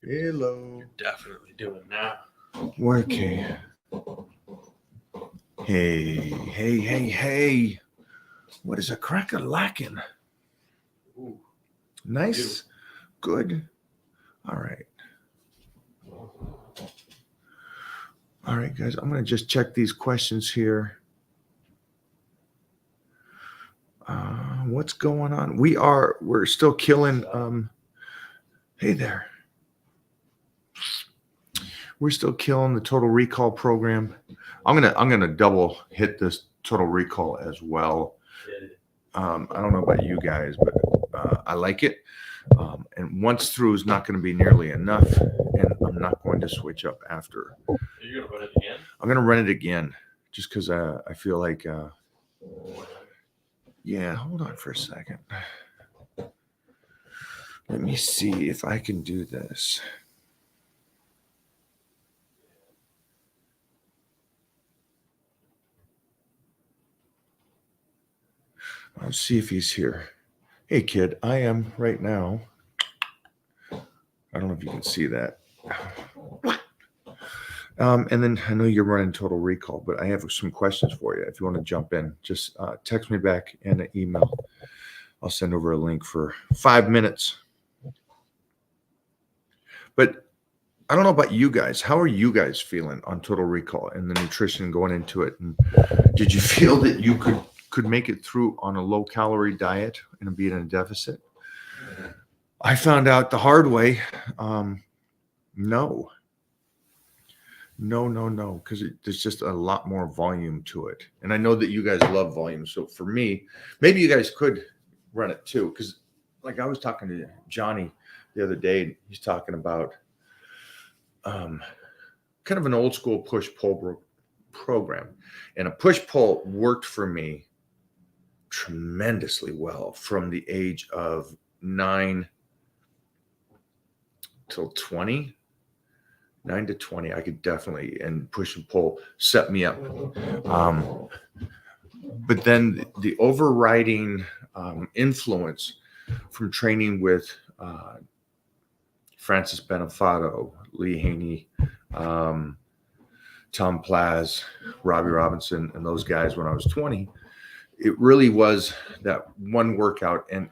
Hello. Definitely doing now. Okay. Hey. What is a cracker lacking? Ooh, Nice. Good. All right. All right, guys. I'm going to just check these questions here. What's going on? We're still killing. Hey there. We're still killing the Total Recall program. I'm gonna double hit this Total Recall as well. I don't know about you guys, but I like it. And once through is not going to be nearly enough, and I'm not going to switch up after. are you gonna run it again? I'm going to run it again, just because I feel like, yeah. Hold on for a second. Let me see if I can do this. Let's see if he's here. Hey, kid, I am right now. I don't know if you can see that. And then I know you're running Total Recall, but I have some questions for you. If you want to jump in, just text me back in an email. I'll send over a link for 5 minutes. But I don't know about you guys. How are you guys feeling on Total Recall and the nutrition going into it? And did you feel that you could make it through on a low calorie diet and be in a deficit? I found out the hard way. No, because there's just a lot more volume to it. And I know that you guys love volume. So for me, maybe you guys could run it too. Because like I was talking to Johnny the other day, he's talking about kind of an old school push-pull program. And a push-pull worked for me tremendously well from the age of 9 till 20. 9 to 20, I could definitely, and push and pull set me up. But then the overriding influence from training with Francis Benefato, Lee Haney, Tom Plaz, Robbie Robinson, and those guys when I was 20, it really was that one workout. And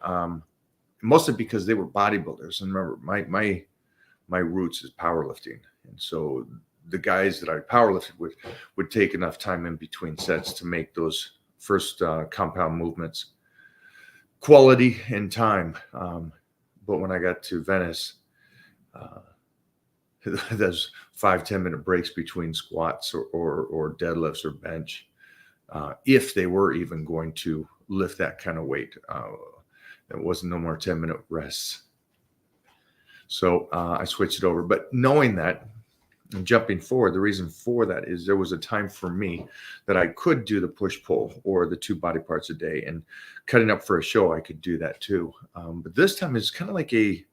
mostly because they were bodybuilders. And remember, my roots is powerlifting. And so the guys that I powerlifted with would take enough time in between sets to make those first compound movements quality and time. But when I got to Venice, there's 5-10 minute breaks between squats or deadlifts or bench, if they were even going to lift that kind of weight. There wasn't no more 10-minute rests. So I switched it over. But knowing that and jumping forward, the reason for that is there was a time for me that I could do the push-pull or the 2 body parts a day, and cutting up for a show, I could do that too. But this time it's kind of like I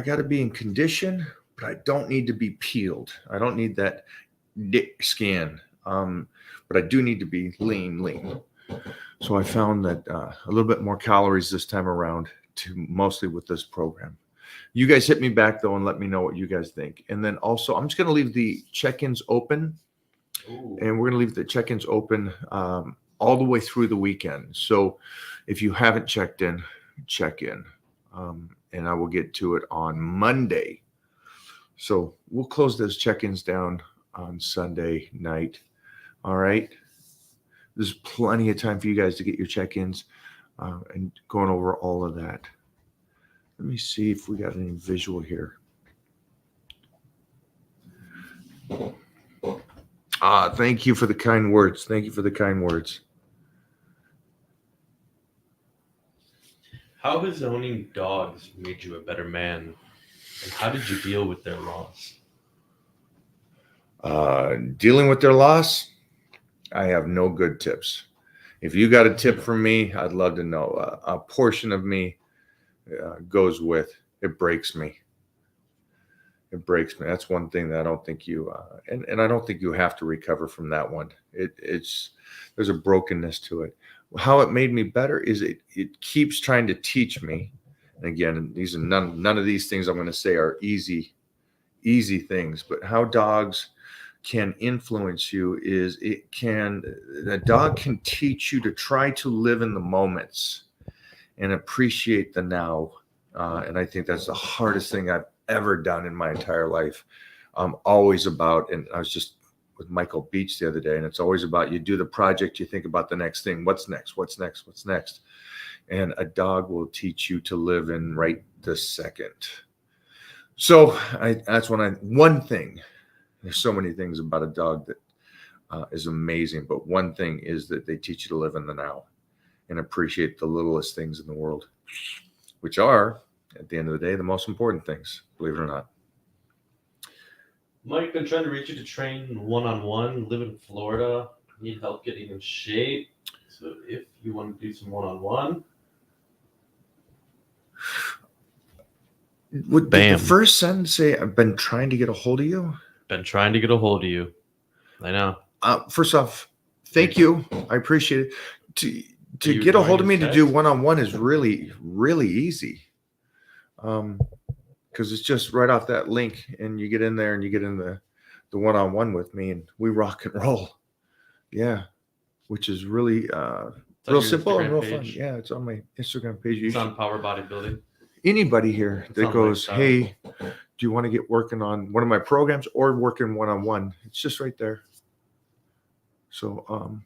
got to be in condition, but I don't need to be peeled. I don't need that dick skin, but I do need to be lean. So I found that a little bit more calories this time around, mostly with this program. You guys hit me back though and let me know what you guys think. And then also, I'm just going to leave the check-ins open. Ooh. And we're going to leave the check-ins open all the way through the weekend. So if you haven't checked in, check in. And I will get to it on Monday. So we'll close those check-ins down on Sunday night. All right. There's plenty of time for you guys to get your check-ins and going over all of that. Let me see if we got any visual here. Thank you for the kind words. How has owning dogs made you a better man? And how did you deal with their loss? Dealing with their loss, I have no good tips. If you got a tip from me, I'd love to know. A portion of me goes with it breaks me. That's one thing that I don't think you and I don't think you have to recover from that one. It's there's a brokenness to it. How it made me better is it keeps trying to teach me And again, these are none of these things I'm going to say are easy things, but how dogs can influence you is a dog can teach you to try to live in the moments and appreciate the now. And I think that's the hardest thing I've ever done in my entire life. I'm always about, and I was just with Michael Beach the other day, and it's always about, you do the project, you think about the next thing. What's next? What's next? What's next? And a dog will teach you to live in right this second. So that's one thing. There's so many things about a dog that is amazing, but one thing is that they teach you to live in the now and appreciate the littlest things in the world, which are, at the end of the day, the most important things, believe it or not. Mike, been trying to reach you to train one-on-one, live in Florida, need help getting in shape. So if you want to do some one-on-one. Did the first sentence say, I've been trying to get a hold of you? Been trying to get a hold of you. I know. First off, thank you. I appreciate it. To get a hold of me to do one-on-one is really, really easy. Because it's just right off that link, and you get in there and you get in the one-on-one with me, and we rock and roll. Yeah, which is really real simple and real fun. Yeah, it's on my Instagram page. It's on Power Bodybuilding. Anybody here that goes, hey, do you want to get working on one of my programs or working one-on-one? It's just right there. So,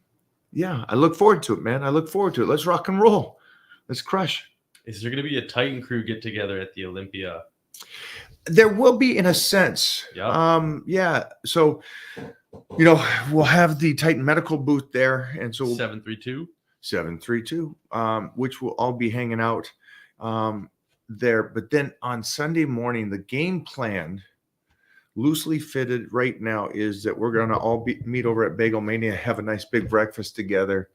yeah, I look forward to it, man. I look forward to it. Let's rock and roll. Let's crush. Is there going to be a Titan crew get together at the Olympia? There will be, in a sense. Yep. Yeah. So, we'll have the Titan Medical booth there. And so 732, which will all be hanging out there. But then on Sunday morning, the game plan, loosely fitted right now, is that we're going to all meet over at Bagel Mania, have a nice big breakfast together,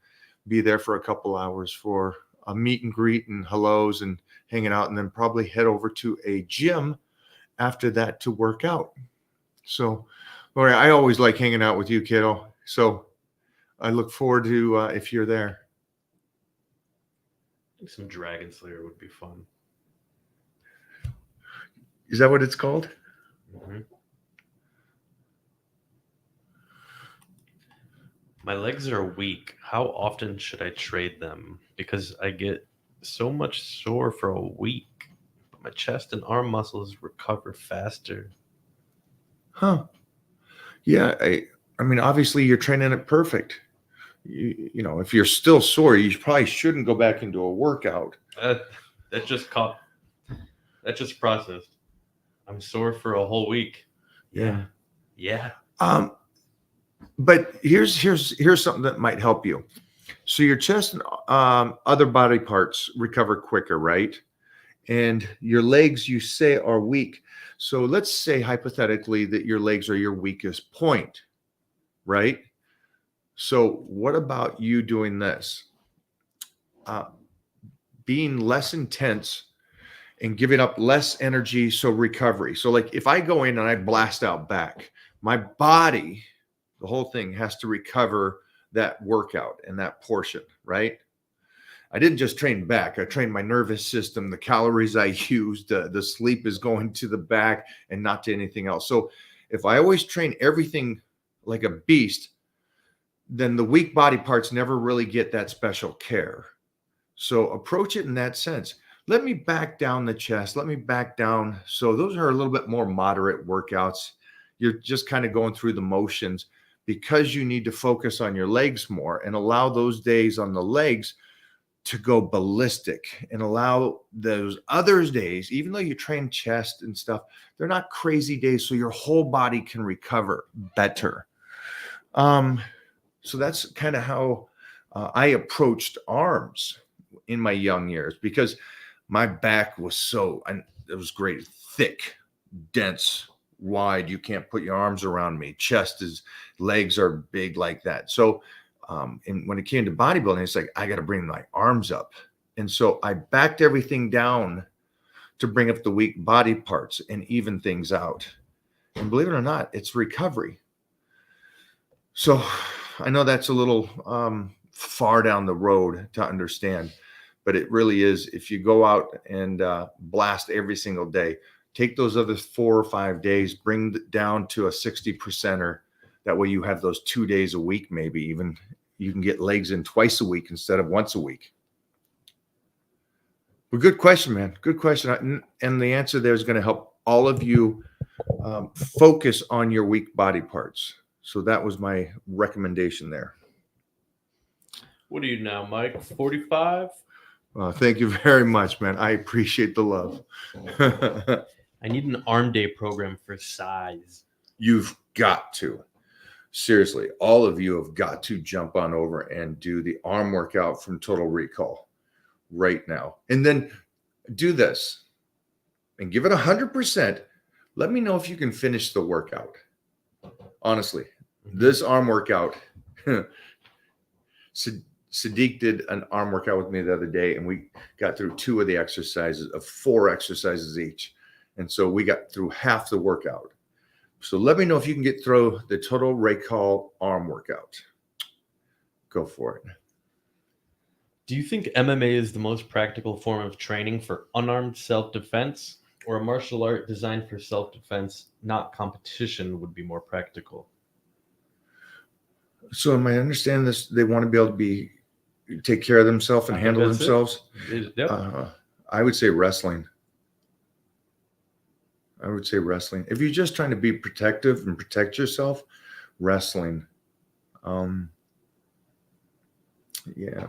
be there for a couple hours for a meet and greet and hellos and hanging out, and then probably head over to a gym after that to work out. So, Lori, I always like hanging out with you, kiddo. So I look forward to if you're there. I think some Dragon Slayer would be fun. Is that what it's called? Mm-hmm. My legs are weak. How often should I trade them? Because I get so much sore for a week, but my chest and arm muscles recover faster. Huh. Yeah. I mean, obviously you're training it perfect. If you're still sore, you probably shouldn't go back into a workout. That just processed. I'm sore for a whole week. Yeah. Yeah. But here's something that might help you. So your chest and other body parts recover quicker, right? And your legs, you say, are weak. So let's say hypothetically that your legs are your weakest point, right? So what about you doing this? Being less intense and giving up less energy, so recovery. So like if I go in and I blast out back, my body, the whole thing has to recover that workout and that portion, right? I didn't just train back. I trained my nervous system, the calories I used, the sleep is going to the back and not to anything else. So if I always train everything like a beast, then the weak body parts never really get that special care. So approach it in that sense. Let me back down the chest. Let me back down. So those are a little bit more moderate workouts. You're just kind of going through the motions because you need to focus on your legs more and allow those days on the legs to go ballistic and allow those other days, even though you train chest and stuff, they're not crazy days. So your whole body can recover better. So that's kind of how I approached arms in my young years, because my back was it was great, thick, dense, wide. You can't put your arms around me. Legs are big like that. So, and when it came to bodybuilding, it's like, I got to bring my arms up. And so I backed everything down to bring up the weak body parts and even things out. And believe it or not, it's recovery. So I know that's a little far down the road to understand, but it really is. If you go out and blast every single day, take those other 4 or 5 days, bring it down to a 60%er. That way you have those 2 days a week, maybe even you can get legs in twice a week instead of once a week. Well, good question, man. Good question. And the answer there is going to help all of you focus on your weak body parts. So that was my recommendation there. What are you now, Mike? 45? Thank you very much, man. I appreciate the love. I need an arm day program for size. You've got to. Seriously, all of you have got to jump on over and do the arm workout from Total Recall right now. And then do this and give it 100%. Let me know if you can finish the workout. Honestly, this arm workout, Sadiq did an arm workout with me the other day, and we got through 2 of the exercises of 4 exercises each. And so we got through half the workout. So let me know if you can get through the Total Recall arm workout. Go for it. Do you think MMA is the most practical form of training for unarmed self-defense, or a martial art designed for self-defense, not competition, would be more practical? So am I understanding this? They want to be able to take care of themselves and handle themselves? Yep. I would say wrestling. If you're just trying to be protective and protect yourself, wrestling.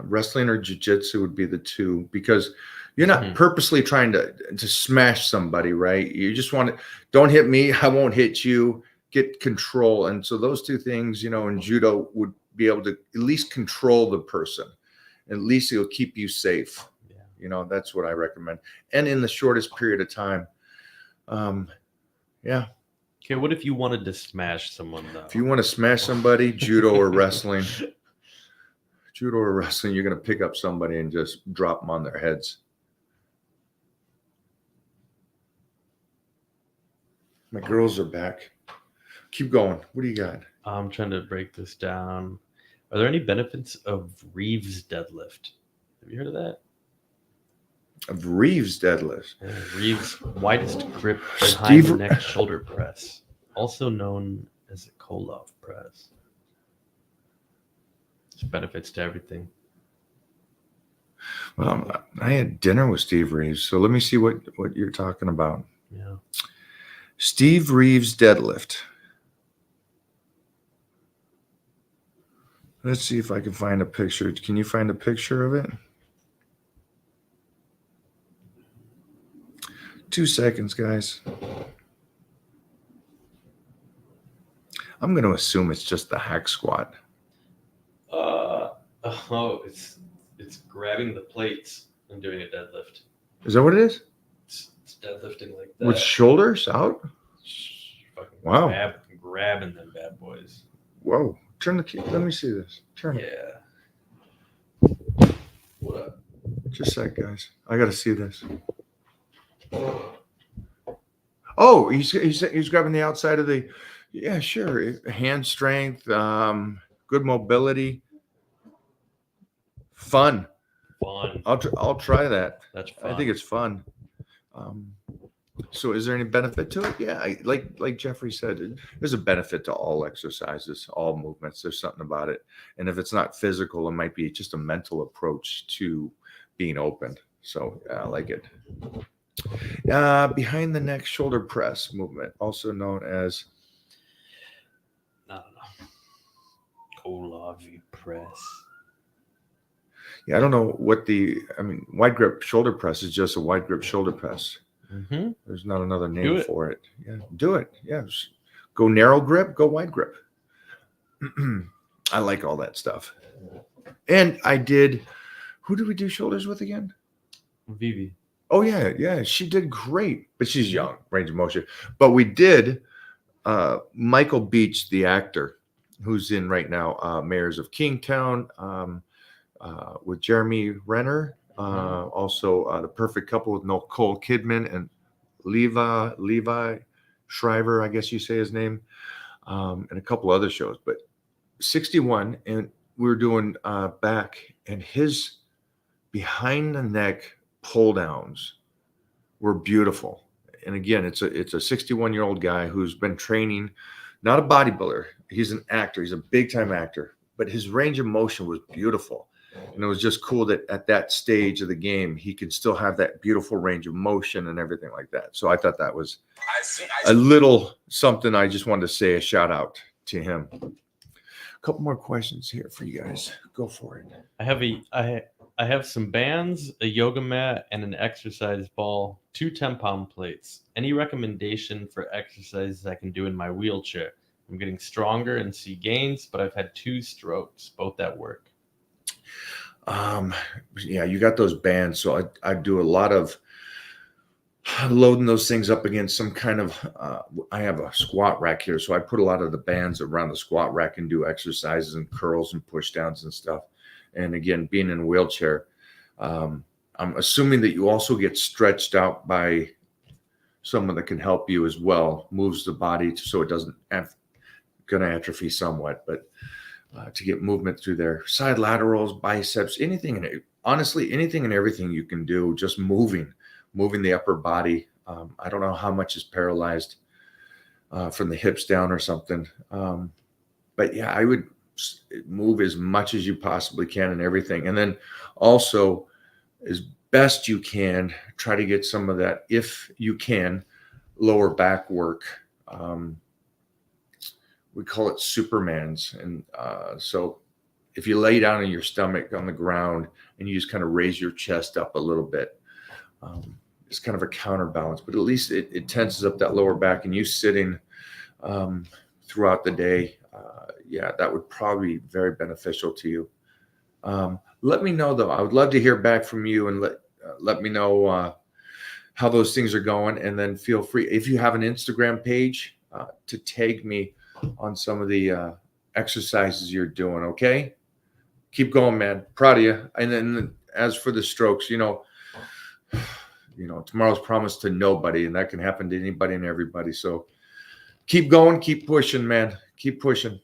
Wrestling or jiu-jitsu would be the 2, because you're not purposely trying to smash somebody, right? You just want to, don't hit me, I won't hit you, get control. And so those 2 things, in judo would be able to at least control the person. At least it'll keep you safe. Yeah. That's what I recommend. And in the shortest period of time. Okay, what if you wanted to smash someone, though? If you want to smash somebody, judo or wrestling. Judo or wrestling, you're going to pick up somebody and just drop them on their heads. My girls are back. Keep going. What do you got? I'm trying to break this down. Are there any benefits of Reeves deadlift? Have you heard of that? Of Reeves deadlift. Reeves widest grip behind the neck shoulder press, also known as a Koloff press. There's benefits to everything. Well, I had dinner with Steve Reeves, so let me see what you're talking about. Yeah. Steve Reeves deadlift. Let's see if I can find a picture. Can you find a picture of it? 2 seconds, guys. I'm going to assume it's just the hack squat. It's grabbing the plates and doing a deadlift. Is that what it is? It's deadlifting like that. With shoulders out? Wow. Grabbing them bad boys. Whoa. Turn the key. Let me see this. Turn it. Yeah. What up? Just a sec, guys. I got to see this. Oh, he's grabbing the outside of the. Yeah, sure. Hand strength, good mobility, fun. I'll try that. That's fun. I think it's fun. So, is there any benefit to it? Yeah, like Jeffrey said, there's a benefit to all exercises, all movements. There's something about it, and if it's not physical, it might be just a mental approach to being open. So, I like it. Behind the neck shoulder press movement, also known as Koloff press. Yeah, I don't know what wide grip shoulder press is just a wide grip shoulder press. Mm-hmm. There's not another name for it. Yeah, do it. Yeah, just go narrow grip, go wide grip. I like all that stuff. And I did. Who did we do shoulders with again? Vivi. Oh yeah, she did great, but she's young, range of motion. But we did Michael Beach, the actor, who's in right now, Mayors of Kingstown, with Jeremy Renner. Also, The Perfect Couple with Nicole Kidman and Levi Shriver, I guess you say his name, and a couple other shows. But 61, and we were doing back, and his behind the neck pull downs were beautiful. And again, it's a 61-year-old guy who's been training, not a bodybuilder. He's an actor. He's a big time actor, but his range of motion was beautiful. And it was just cool that at that stage of the game, he could still have that beautiful range of motion and everything like that. So I thought that was a little something I just wanted to say a shout out to him. A couple more questions here for you guys. Go for it. I have some bands, a yoga mat, and an exercise ball, 2 10-pound plates. Any recommendation for exercises I can do in my wheelchair? I'm getting stronger and see gains, but I've had 2 strokes, both at work. Yeah, you got those bands. So I do a lot of loading those things up against some kind of, I have a squat rack here. So I put a lot of the bands around the squat rack and do exercises and curls and push downs and stuff. And again, being in a wheelchair, I'm assuming that you also get stretched out by someone that can help you as well, moves the body so it doesn't going to atrophy somewhat, but to get movement through their side laterals, biceps, anything, honestly, anything and everything you can do, just moving the upper body. I don't know how much is paralyzed from the hips down or something. But yeah, I would move as much as you possibly can and everything. And then also, as best you can, try to get some of that, if you can, lower back work. We call it Supermans. And so if you lay down on your stomach on the ground and you just kind of raise your chest up a little bit, it's kind of a counterbalance, but at least it tenses up that lower back. And you sitting throughout the day, yeah, that would probably be very beneficial to you. Let me know, though. I would love to hear back from you, and let me know how those things are going. And then feel free, if you have an Instagram page, to tag me on some of the exercises you're doing. Okay, keep going, man. Proud of you. And then as for the strokes, tomorrow's promised to nobody, and that can happen to anybody and everybody. So keep going, keep pushing, man. Keep pushing.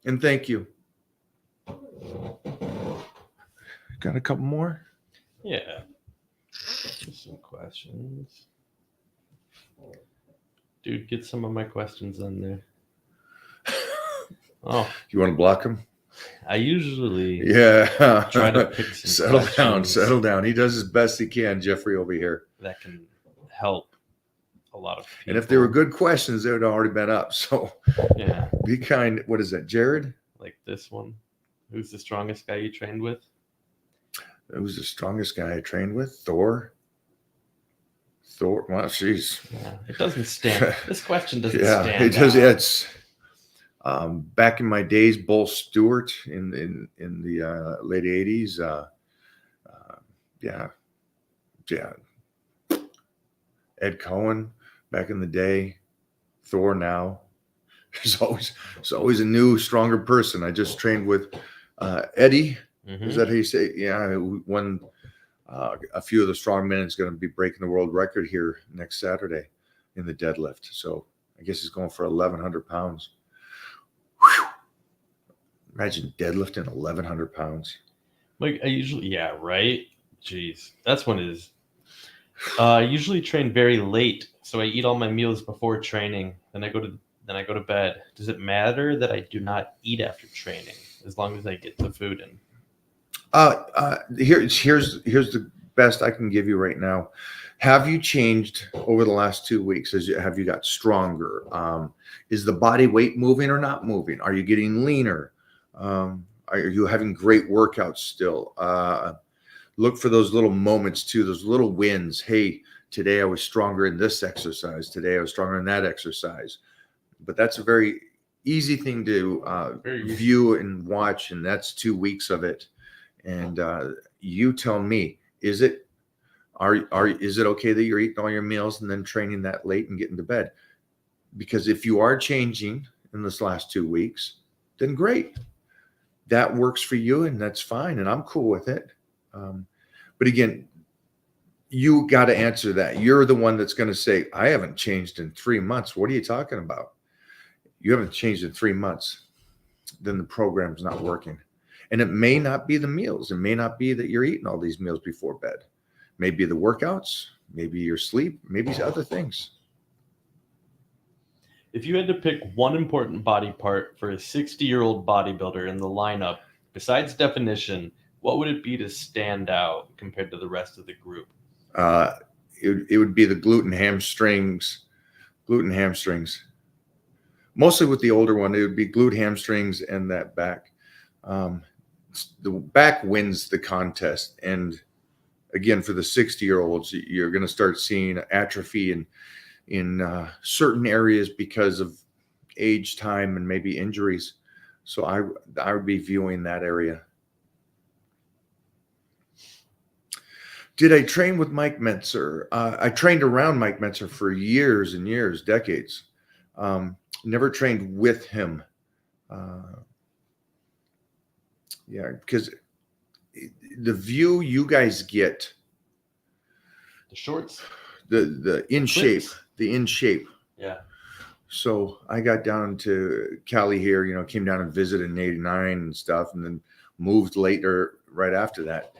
And thank you. Got a couple more? Yeah. Some questions. Dude, get some of my questions on there. Oh, You want to block him? I usually Yeah. try to pick some Settle down. He does his best he can, Jeffrey over here. that can help a lot of people. And if they were good questions, they would have already been up. So Yeah, be kind. What is that, Jared? like this one. Who's the strongest guy you trained with? Who's the strongest guy I trained with? Thor. Well, jeez. Yeah, it doesn't stand. This question doesn't Yeah, stand. it does. out. Yeah, it's back in my days, Bull Stewart in the late 80s. Yeah. Ed Cohen back in the day. Thor now. There's always a new, stronger person. I just trained with Eddie. Mhm. Is that how you say? Yeah, one. A few of the strong men is going to be breaking the world record here next Saturday in the deadlift. So I guess he's going for 1,100 pounds. Whew. Imagine deadlifting 1,100 pounds. Like I usually, yeah, right. Jeez, that's one is. I usually train very late, so I eat all my meals before training. Then I go to bed. Does it matter that I do not eat after training as long as I get the food in? Here's the best I can give you right now. Have you changed over the last 2 weeks? Have you got stronger? Is the body weight moving or not moving? Are you getting leaner? Are you having great workouts still? Look for those little moments too, those little wins. Hey, today I was stronger in this exercise. Today I was stronger in that exercise. But that's a very easy thing to view and watch, and that's 2 weeks of it. And you tell me, is it okay that you're eating all your meals and then training that late and getting to bed? Because if you are changing in this last 2 weeks, then great. That works for you, and that's fine, and I'm cool with it. But again, you got to answer that. You're the one that's going to say, I haven't changed in 3 months. What are you talking about? You haven't changed in 3 months. Then the program's not working. And it may not be the meals. It may not be that you're eating all these meals before bed. Maybe the workouts, maybe your sleep, maybe other things. If you had to pick one important body part for a 60-year-old bodybuilder in the lineup, besides definition, what would it be to stand out compared to the rest of the group? It would be the glute and hamstrings. Mostly with the older one, it would be glute, hamstrings, and that back. The back wins the contest. And again, for the 60-year-olds, you're going to start seeing atrophy in certain areas because of age, time, and maybe injuries. So I would be viewing that area. Did I train with Mike Mentzer? I trained around Mike Mentzer for years and years, decades. Never trained with him. Because the view you guys get, The shorts, the in shape. Yeah. So I got down to Cali here, came down and visited in '89 and stuff, and then moved later right after that.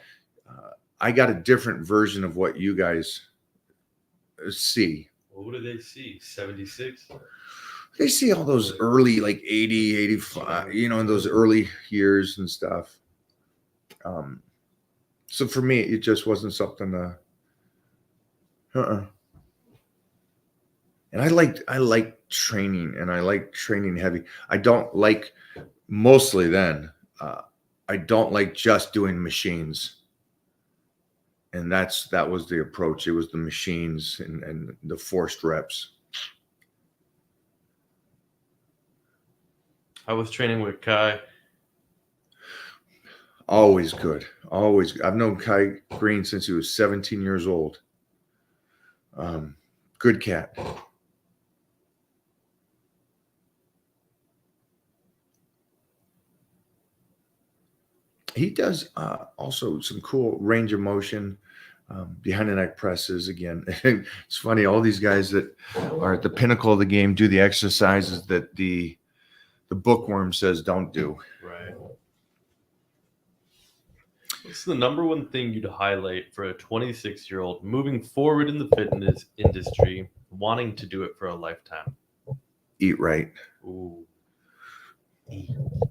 I got a different version of what you guys see. What do they see? 76? They see all those early, like 80, 85, in those early years and stuff. So for me, it just wasn't something and I like training, and I like training heavy. I don't like mostly then. I don't like just doing machines. And that was the approach. It was the machines and the forced reps. I was training with Kai. Always good. Always. I've known Kai Green since he was 17 years old. Good cat. He does also some cool range of motion, behind the neck presses again. It's funny, all these guys that are at the pinnacle of the game do the exercises that the bookworm says don't do. Right. What's the number one thing you'd highlight for a 26-year-old moving forward in the fitness industry, wanting to do it for a lifetime? Eat right. Ooh.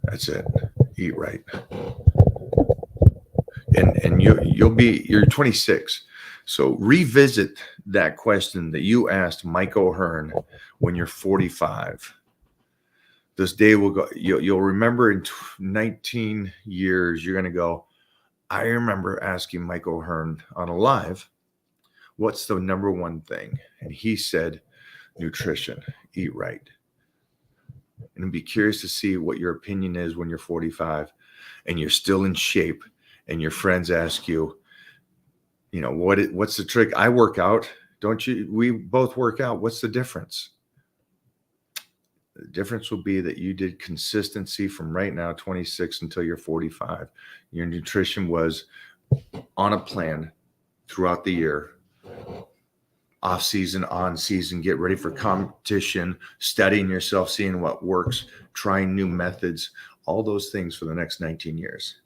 That's it. Eat right. And you're 26. So revisit that question that you asked Mike O'Hearn when you're 45. This day will go, you'll remember in 19 years, you're going to go, I remember asking Mike O'Hearn on a live, what's the number one thing? And he said, nutrition, eat right. And I'd be curious to see what your opinion is when you're 45 and you're still in shape and your friends ask you, what's the trick? I work out. Don't you? We both work out. What's the difference? The difference will be that you did consistency from right now, 26 until you're 45. Your nutrition was on a plan throughout the year. Off season, on season, get ready for competition, studying yourself, seeing what works, trying new methods, all those things for the next 19 years.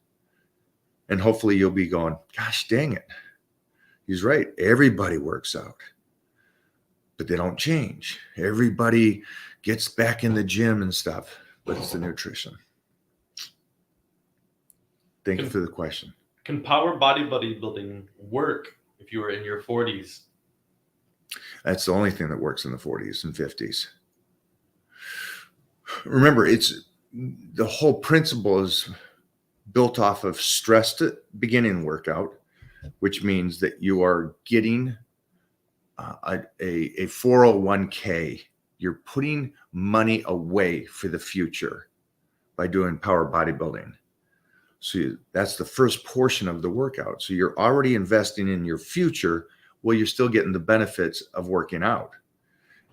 And hopefully you'll be going, gosh, dang it. He's right. Everybody works out, but they don't change. Everybody gets back in the gym and stuff, but it's the nutrition. Thank you for the question. Can power bodybuilding work if you were in your 40s? That's the only thing that works in the 40s and 50s. Remember, the whole principle is built off of stressed beginning workout, which means that you are getting a 401k. You're putting money away for the future by doing power bodybuilding. So that's the first portion of the workout. So you're already investing in your future while you're still getting the benefits of working out.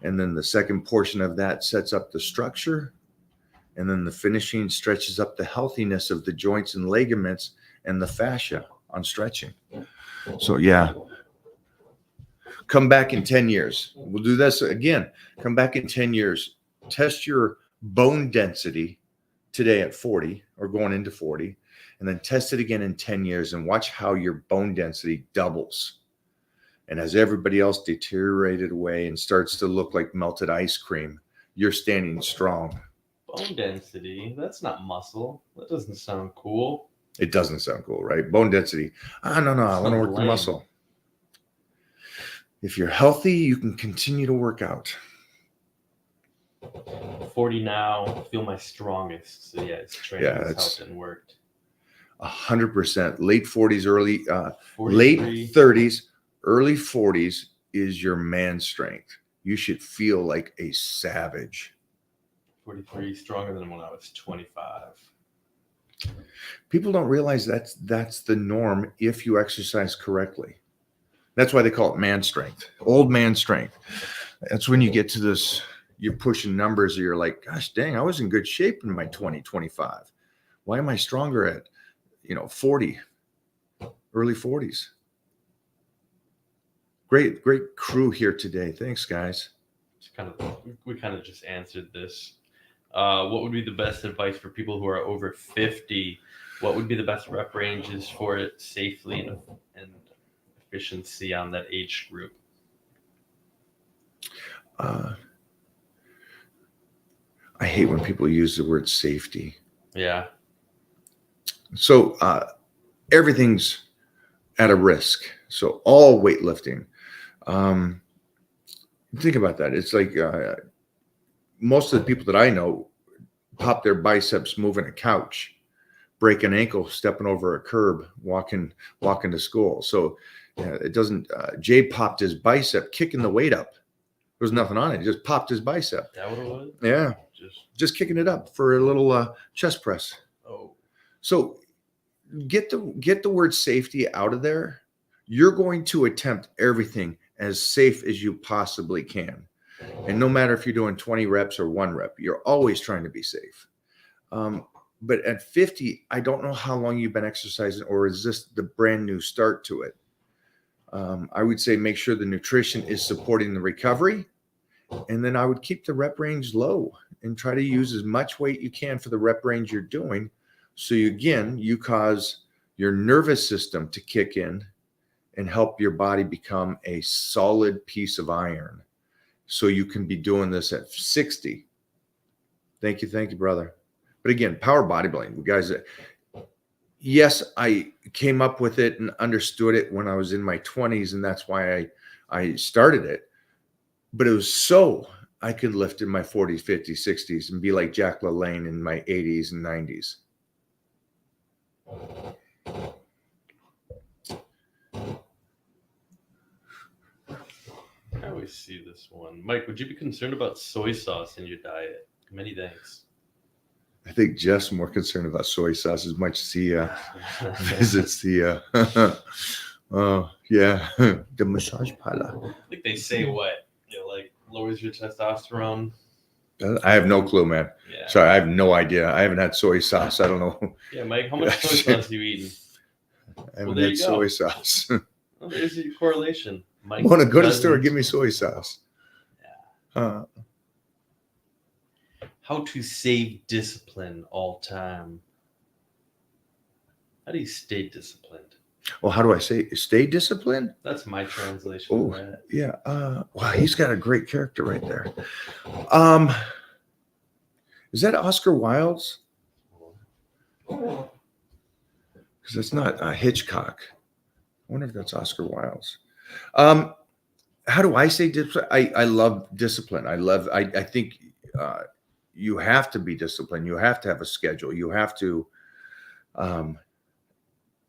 And then the second portion of that sets up the structure. And then the finishing stretches up the healthiness of the joints and ligaments and the fascia on stretching. So yeah, come back in 10 years. We'll do this again. Come back in 10 years. Test your bone density today at 40 or going into 40, and then test it again in 10 years and watch how your bone density doubles. And as everybody else deteriorated away and starts to look like melted ice cream, you're standing strong. Bone density? That's not muscle. That doesn't sound cool. It doesn't sound cool, right? Bone density. No, I want to Sounds work the lame. muscle. If you're healthy, you can continue to work out. 40 now, feel my strongest. So yeah, it's training has helped and worked. 100%. Late 40s, early, 43. late 30s, early 40s is your man strength. You should feel like a savage. 43, stronger than when I was 25. People don't realize that's the norm if you exercise correctly. That's why they call it man strength, old man strength. That's when you get to this, you're pushing numbers, you're like, gosh dang, I was in good shape in my 20, 25. Why am I stronger at, 40, early 40s? Great crew here today. Thanks, guys. We kind of just answered this. What would be the best advice for people who are over 50? What would be the best rep ranges for it safely and efficiency on that age group? I hate when people use the word safety. Yeah. So everything's at a risk. So all weightlifting. Think about that. It's like most of the people that I know pop their biceps moving a couch, break an ankle stepping over a curb, walking to school. So it doesn't. Jay popped his bicep kicking the weight up. There was nothing on it. He just popped his bicep. Is that what it was? Yeah, just kicking it up for a little chest press. Oh. So get the word safety out of there. You're going to attempt everything as safe as you possibly can. And no matter if you're doing 20 reps or 1 rep, you're always trying to be safe. But at 50, I don't know how long you've been exercising, or is this the brand new start to it? I would say make sure the nutrition is supporting the recovery. And then I would keep the rep range low and try to use as much weight you can for the rep range you're doing. So you cause your nervous system to kick in and help your body become a solid piece of iron. So you can be doing this at 60. Thank you, brother. But again, power bodybuilding, guys. Yes, I came up with it and understood it when I was in my 20s, and that's why I started it. But it was so I could lift in my 40s, 50s, 60s and be like Jack LaLanne in my 80s and 90s. I always see this one. Mike, would you be concerned about soy sauce in your diet? Many thanks. I think Jeff's more concerned about soy sauce as much as he visits the the massage parlor. I think they say what? Like lowers your testosterone. I have no clue, man. Yeah. Sorry, I have no idea. I haven't had soy sauce. I don't know. Yeah, Mike, how much soy sauce have you eaten? I haven't had soy sauce. Well, there's your correlation. Mike, Want to go to the store? Give me soy sauce. Yeah. How to save discipline all time. How do you stay disciplined? Well, how do I say stay disciplined? That's my translation. Oh, of that. yeah. Wow, he's got a great character right there. Is that Oscar Wilde's? Because that's not Hitchcock. I wonder if that's Oscar Wilde's. How do I say discipline? I love discipline. I think you have to be disciplined. You have to have a schedule. You have to, and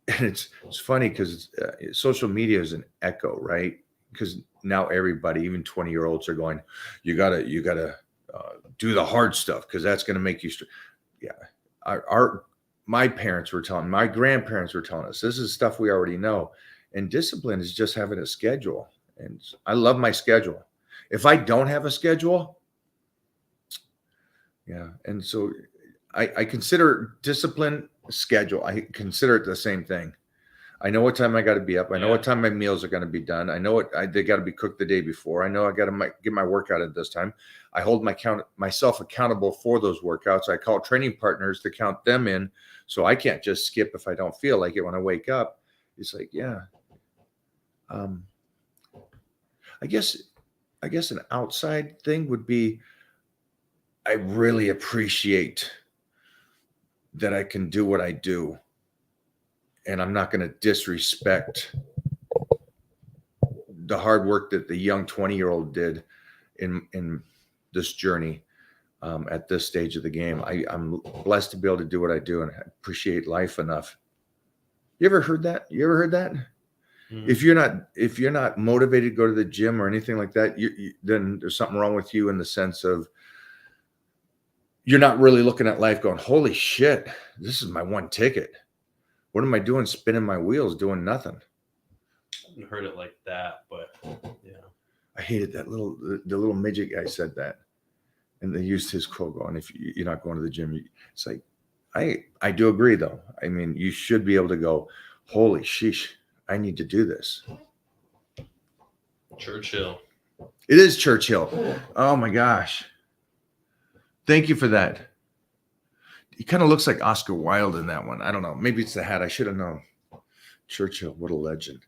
it's funny because social media is an echo, right? Because now everybody, even 20-year-olds, are going, you gotta do the hard stuff because that's gonna make you. Yeah, my parents were telling, my grandparents were telling us, this is stuff we already know, and discipline is just having a schedule. And I love my schedule. If I don't have a schedule, yeah. And so I consider discipline schedule. I consider it the same thing. I know what time I got to be up. I know Yeah. what time my meals are going to be done. I know they got to be cooked the day before. I know I got to get my workout at this time. I hold myself accountable for those workouts. I call training partners to count them in, so I can't just skip if I don't feel like it when I wake up. It's like, yeah. I guess an outside thing would be, I really appreciate that I can do what I do, and I'm not going to disrespect the hard work that the young 20-year-old did in this journey at this stage of the game. I'm blessed to be able to do what I do, and I appreciate life enough. You ever heard that? Mm. If you're not motivated to go to the gym or anything like that, then there's something wrong with you, in the sense of you're not really looking at life going, holy shit, this is my one ticket. What am I doing spinning my wheels doing nothing? I haven't heard it like that, but yeah. I hated that the little midget guy said that, and they used his quote going, if you're not going to the gym, it's like, I do agree though. I mean, you should be able to go, holy sheesh, I need to do this. Churchill. It is Churchill. Oh my gosh. Thank you for that. He kind of looks like Oscar Wilde in that one. I don't know. Maybe it's the hat. I should have known. Churchill, what a legend.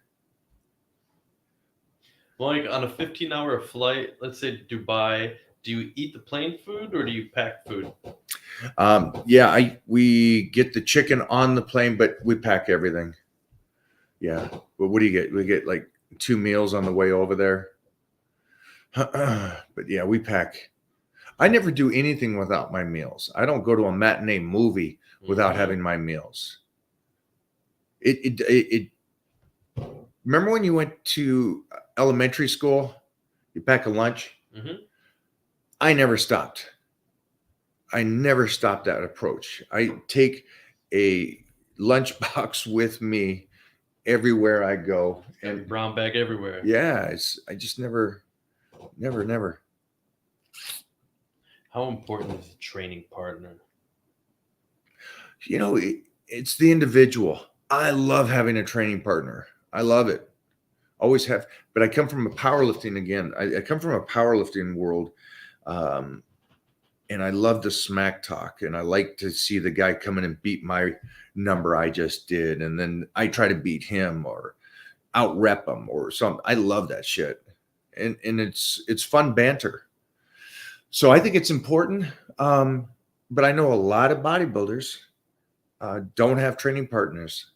Like on a 15-hour flight, let's say Dubai, do you eat the plane food or do you pack food? Yeah, we get the chicken on the plane, but we pack everything. Yeah. But what do you get? We get like 2 meals on the way over there. But yeah, we pack. I never do anything without my meals. I don't go to a matinee movie without having my meals. Remember when you went to elementary school, you pack a lunch? Mm-hmm. I never stopped that approach. I take a lunchbox with me everywhere I go, and brown bag everywhere. Yeah, I just never. How important is a training partner? It's the individual. I love having a training partner. I love it. Always have. But I come from a powerlifting again. I come from a powerlifting world. And I love the smack talk. And I like to see the guy come in and beat my number I just did. And then I try to beat him or out rep him or something. I love that shit. And it's fun banter. So I think it's important. But I know a lot of bodybuilders don't have training partners.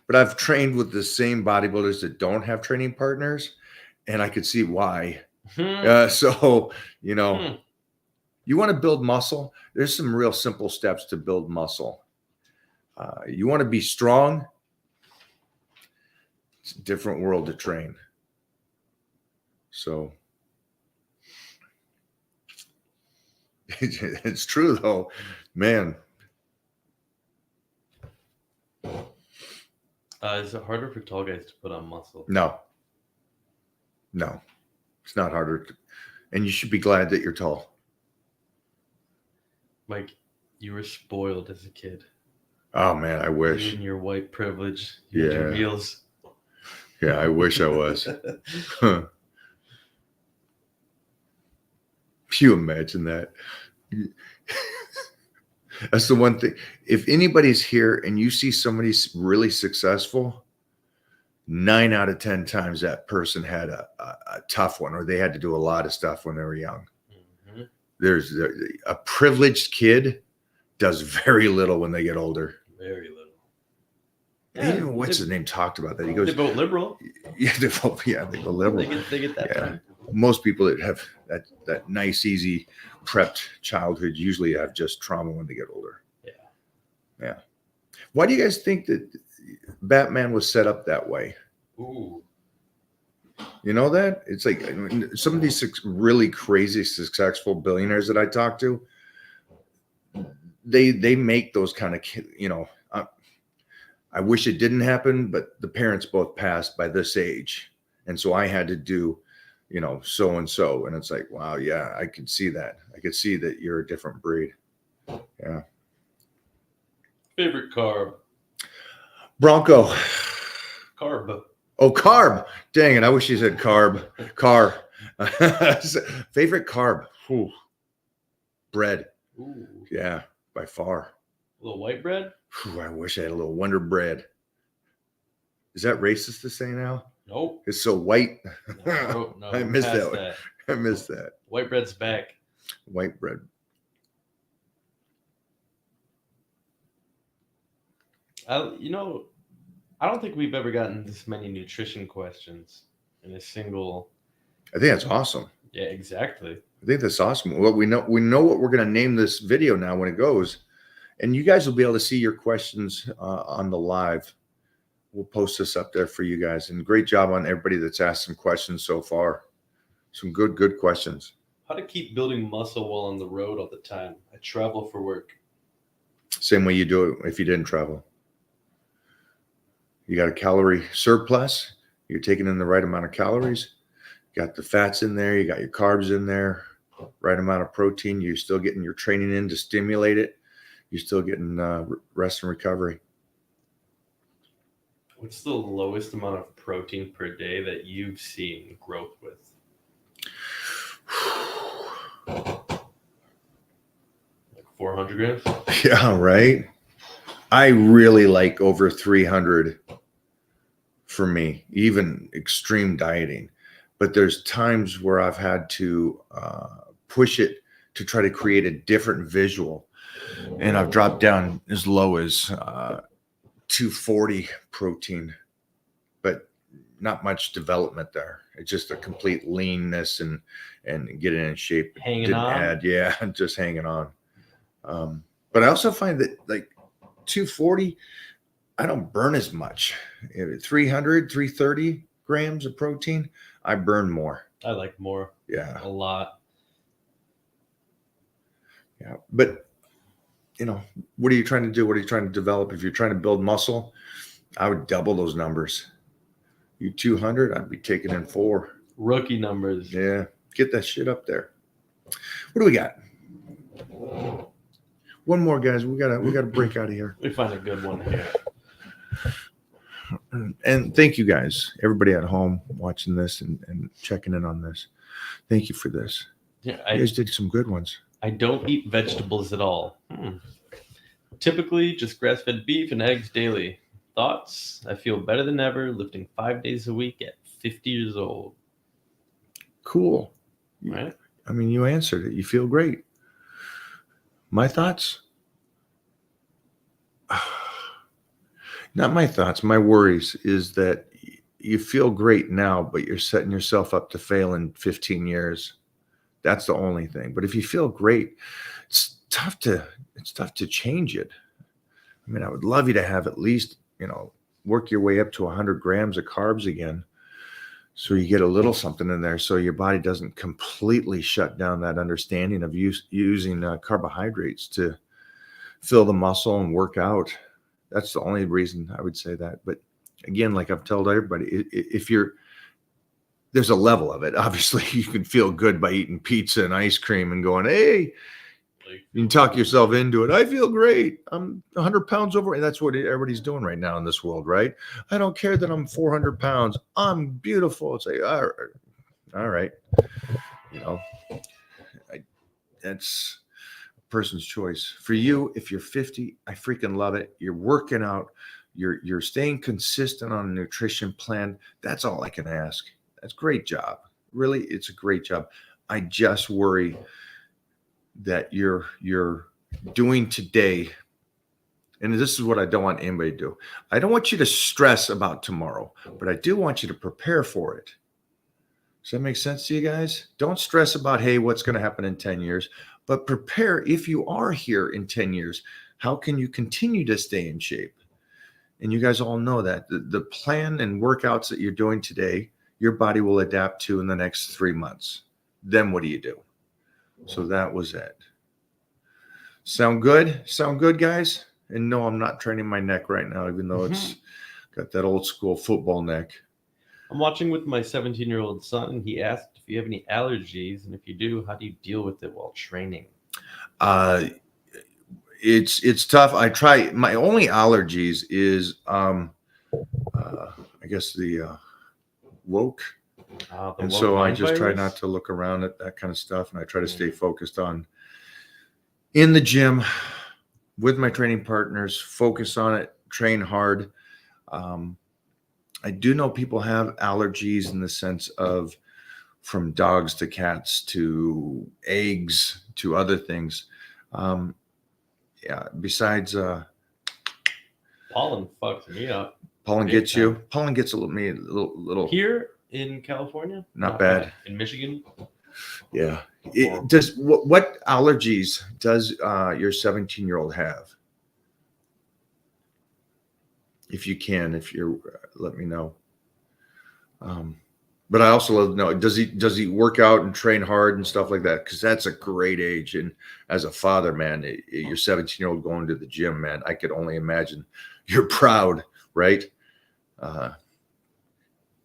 But I've trained with the same bodybuilders that don't have training partners, and I could see why. So, you want to build muscle. There's some real simple steps to build muscle. You want to be strong. It's a different world to train. So it's true though, man. Is it harder for tall guys to put on muscle? No, it's not harder. And you should be glad that you're tall. Mike, you were spoiled as a kid. Oh man, I wish. You and your white privilege. You had your meals. Yeah, I wish I was. Can you imagine that? That's the one thing. If anybody's here and you see somebody really successful, 9 out of 10 times that person had a tough one, or they had to do a lot of stuff when they were young. Mm-hmm. There's a privileged kid does very little when they get older. Very little. Yeah, what's his name talked about that. He goes, they vote liberal. Yeah, they vote liberal. They get that time. Most people that have that nice, easy, prepped childhood usually have just trauma when they get older. Yeah. Why do you guys think that Batman was set up that way? Ooh. You know that? It's like some of these really crazy, successful billionaires that I talk to, they make those kind of, I wish it didn't happen, but the parents both passed by this age. And so I had to do, so-and-so. And it's like, wow, yeah, I could see that. I could see that you're a different breed. Yeah. Favorite car? Bronco. Carb. Oh, carb. Dang it. I wish you said carb. Car. Favorite carb. Ooh. Bread. Ooh. Yeah, by far. A little white bread? Whew, I wish I had a little Wonder Bread. Is that racist to say now? Nope. It's so white. No, I missed past that. I missed that. White bread's back. White bread. I don't think we've ever gotten this many nutrition questions in a single. I think that's awesome. Yeah, exactly. I think that's awesome. Well, we know what we're going to name this video now when it goes, and you guys will be able to see your questions on the live. We'll post this up there for you guys. And great job on everybody that's asked some questions so far. Some good questions. How to keep building muscle while on the road all the time? I travel for work. Same way you do it if you didn't travel. You got a calorie surplus. You're taking in the right amount of calories. You got the fats in there. You got your carbs in there. Right amount of protein. You're still getting your training in to stimulate it. You're still getting rest and recovery. What's the lowest amount of protein per day that you've seen growth with? Like 400 grams? Yeah, right. I really like over 300 for me, even extreme dieting. But there's times where I've had to push it to try to create a different visual. And I've dropped down as low as 240 protein, but not much development there. It's just a complete leanness and getting in shape. Hanging on? Yeah, just hanging on. But I also find that like 240, I don't burn as much. 300, 330 grams of protein, I burn more. I like more. Yeah. A lot. Yeah. But, what are you trying to do? What are you trying to develop? If you're trying to build muscle, I would double those numbers. You 200, I'd be taking in 4. Rookie numbers. Yeah. Get that shit up there. What do we got? One more, guys. We gotta break out of here. We find a good one here. And thank you guys, everybody at home watching this and checking in on this. Thank you for this. Yeah, you guys did some good ones. I don't eat vegetables at all. Typically, just grass-fed beef and eggs daily. Thoughts? I feel better than ever, lifting 5 days a week at 50 years old. Cool. Right? I mean, you answered it. You feel great. My thoughts? Not my thoughts. My worries is that you feel great now, but you're setting yourself up to fail in 15 years. That's the only thing. But if you feel great, it's tough to change it. I mean, I would love you to have at least, work your way up to 100 grams of carbs again. So you get a little something in there so your body doesn't completely shut down that understanding of using carbohydrates to fill the muscle and work out. That's the only reason I would say that. But again, like I've told everybody, there's a level of it. Obviously, you can feel good by eating pizza and ice cream and going, hey, you can talk yourself into it. I feel great. I'm 100 pounds over. And that's what everybody's doing right now in this world, right? I don't care that I'm 400 pounds. I'm beautiful. It's like, all right. That's a person's choice. For you, if you're 50, I freaking love it. You're working out. You're staying consistent on a nutrition plan. That's all I can ask. That's a great job. Really, it's a great job. I just worry that you're doing today, and this is what I don't want anybody to do. I don't want you to stress about tomorrow, but I do want you to prepare for it. Does that make sense to you guys? Don't stress about, hey, what's going to happen in 10 years, but prepare if you are here in 10 years. How can you continue to stay in shape? And you guys all know that the plan and workouts that you're doing today, your body will adapt to in the next 3 months. Then what do you do? So that was it. Sound good? Sound good, guys? And no, I'm not training my neck right now, even though it's got that old school football neck. I'm watching with my 17-year-old son, and he asked if you have any allergies, and if you do, how do you deal with it while training? It's tough. I try. My only allergies is I guess the woke. The And woke so I mind just try virus? not to look around at that kind of stuff, and I try to stay Mm. focused on in the gym with my training partners, focus on it, train hard. Um, I do know people have allergies in the sense of from dogs to cats to eggs to other things. Um, yeah, besides Pollen fucks me up. pollen Big gets you. time. Pollen gets a little Here in California, not bad. In Michigan, Yeah. Horrible. Does what allergies does your 17-year-old have? If you can, if you're, let me know. But I also love to know, does he work out and train hard and stuff like that? Because that's a great age. And as a father, man, your 17-year-old going to the gym, man, I could only imagine you're proud, right?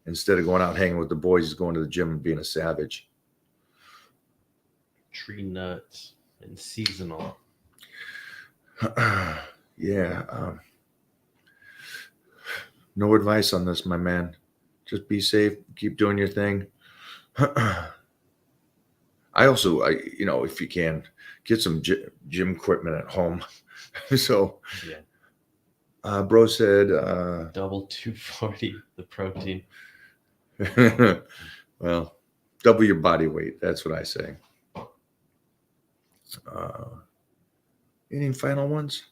Instead of going out hanging with the boys, he's going to the gym and being a savage. tree nuts, and seasonal. Yeah. No advice on this, my man. Just be safe. Keep doing your thing. I also, if you can, get some gym equipment at home. So, Yeah. bro said, Double 240, the protein. well, double your body weight. That's what I say. Any final ones?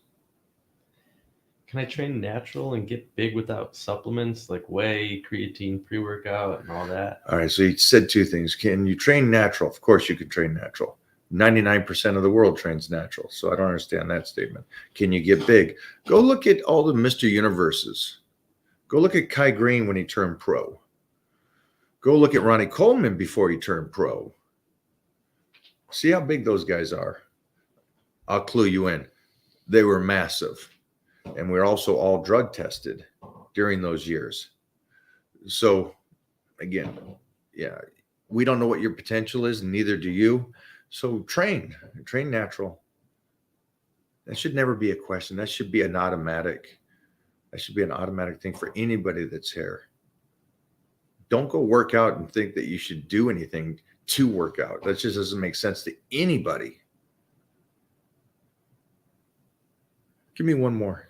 Can I train natural and get big without supplements like whey, creatine, pre-workout, and all that? All right. So you said two things. Can you train natural? Of course you can train natural. 99% of the world trains natural. So I don't understand that statement. Can you get big? Go look at all the Mr. Universes. Go look at Kai Green when he turned pro. Go look at Ronnie Coleman before he turned pro. See how big those guys are. I'll clue you in. They were massive. And we're also all drug tested during those years. So again, yeah, we don't know what your potential is, and neither do you. So train natural. That should never be a question. That should be an automatic. That should be an automatic thing for anybody that's here. Don't go work out and think that you should do anything to work out. That just doesn't make sense to anybody. Give me one more.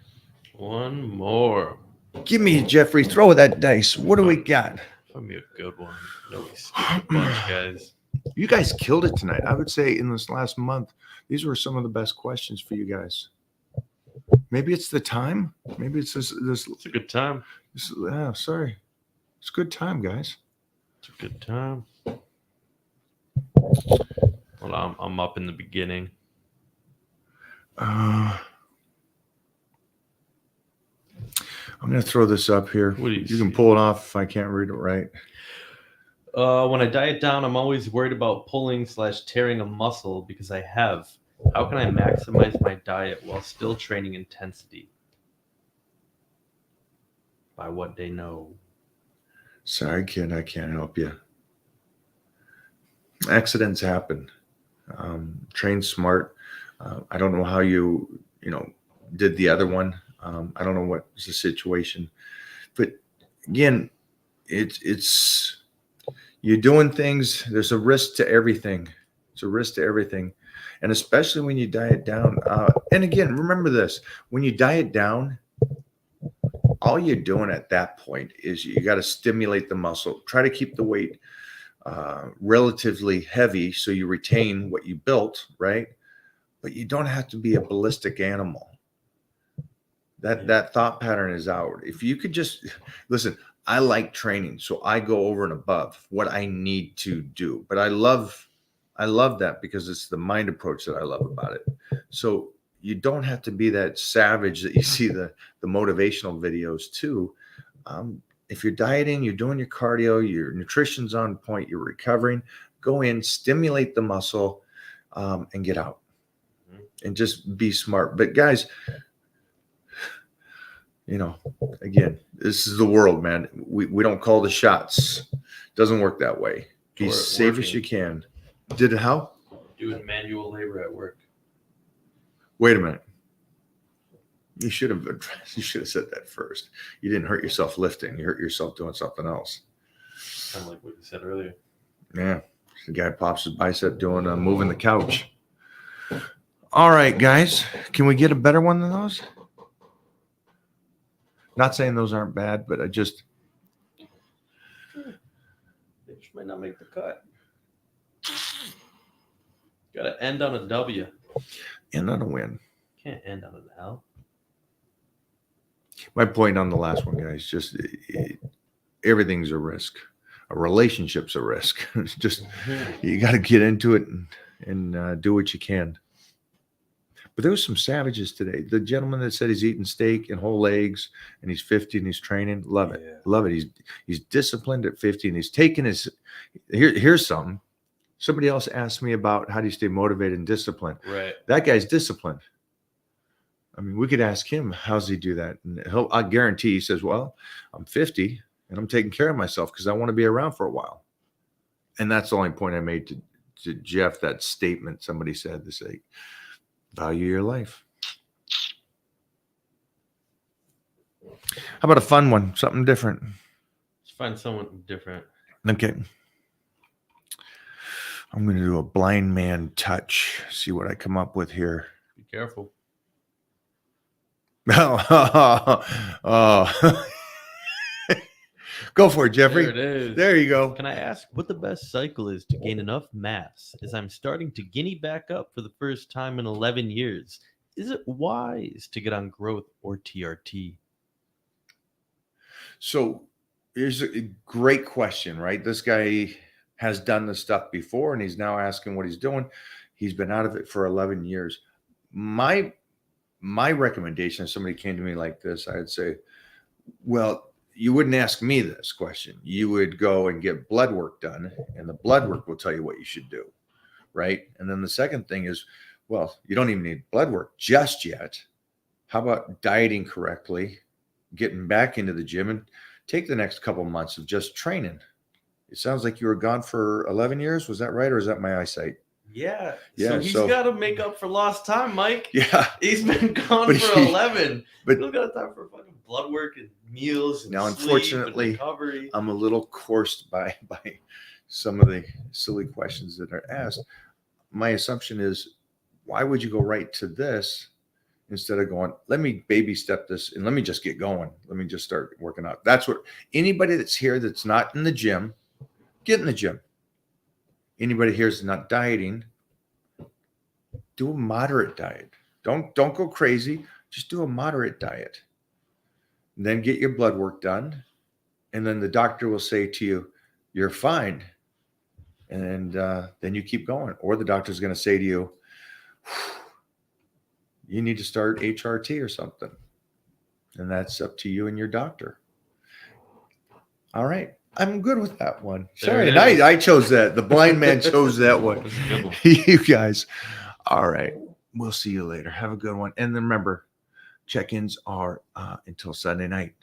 One more. Give me, Jeffrey. Throw that dice. What do we got? Find me a good one. No, we skipped a bunch, guys. You guys killed it tonight. I would say in this last month, these were some of the best questions for you guys. Maybe it's the time. Maybe it's this. It's a good time. Yeah, sorry. It's a good time, guys. It's a good time. Well, I'm up in the beginning. I'm going to throw this up here. What do You can pull it off if I can't read it right. When I diet down, I'm always worried about pulling/tearing a muscle because I have. How can I maximize my diet while still training intensity? By what they know. Sorry, kid, I can't help you. Accidents happen. Train smart. I don't know how you did the other one. I don't know what was the situation, but again, it's you're doing things. There's a risk to everything. It's a risk to everything, and especially when you diet down. And again, remember this: when you diet down, all you're doing at that point is you got to stimulate the muscle. Try to keep the weight relatively heavy so you retain what you built, right? But you don't have to be a ballistic animal. That thought pattern is out. If you could just listen, I like training, so I go over and above what I need to do. But I love that because it's the mind approach that I love about it. So you don't have to be that savage that you see the motivational videos too. If you're dieting, you're doing your cardio, your nutrition's on point, you're recovering, go in, stimulate the muscle, and get out. And just be smart. But guys, again, this is the world, man. We don't call the shots. Doesn't work that way. Be safe as you can. Did it how? Doing manual labor at work. Wait a minute. You should have said that first. You didn't hurt yourself lifting. You hurt yourself doing something else. Kind of like what you said earlier. Yeah. The guy pops his bicep doing moving the couch. All right, guys. Can we get a better one than those? Not saying those aren't bad, but I just They just might not make the cut. Got to end on a W. end on a win. Can't end on an L. My point on the last one, guys, just everything's a risk. A relationship's a risk. It's just you got to get into it and do what you can. But there was some savages today. The gentleman that said he's eating steak and whole eggs and he's 50 and he's training, love it. Yeah. Love it. He's disciplined at 50 and he's taking his here's something. Somebody else asked me about how do you stay motivated and disciplined. Right. That guy's disciplined. I mean, we could ask him, how's he do that? And I guarantee he says, well, I'm 50 and I'm taking care of myself because I want to be around for a while. And that's the only point I made to Jeff, that statement somebody said to say, value your life. How about a fun one? Something different. Let's find someone different. Okay. I'm going to do a blind man touch. See what I come up with here. Be careful. Oh. Go for it, Jeffrey. There it is. There you go. Can I ask what the best cycle is to gain enough mass as I'm starting to guinea back up for the first time in 11 years? Is it wise to get on growth or TRT? So here's a great question, right? This guy has done this stuff before and he's now asking what he's doing. He's been out of it for 11 years. My recommendation, if somebody came to me like this, I'd say, well, you wouldn't ask me this question. You would go and get blood work done, and the blood work will tell you what you should do, right? And then the second thing is, well, you don't even need blood work just yet. How about dieting correctly, getting back into the gym, and take the next couple months of just training? It sounds like you were gone for 11 years. Was that right, or is that my eyesight? Yeah. Yeah, So he's so- got to make up for lost time, Mike. Yeah. He's been gone But for he- 11. but- He's got time for fucking blood work and meals and Now, sleep unfortunately, and recovery. I'm a little coursed by some of the silly questions that are asked. My assumption is, why would you go right to this instead of going, let me baby step this and let me just get going. Let me just start working out. That's what anybody that's here that's not in the gym, get in the gym. Anybody here is not dieting, do a moderate diet. Don't go crazy. Just do a moderate diet. And then get your blood work done. And then the doctor will say to you, you're fine. And then you keep going. Or the doctor's going to say to you, you need to start HRT or something. And that's up to you and your doctor. All right. I'm good with that one. There Sorry. it And is. I chose that. The blind man chose that one. That's a good one. You guys. All right. We'll see you later. Have a good one. And then remember, check-ins are until Sunday night.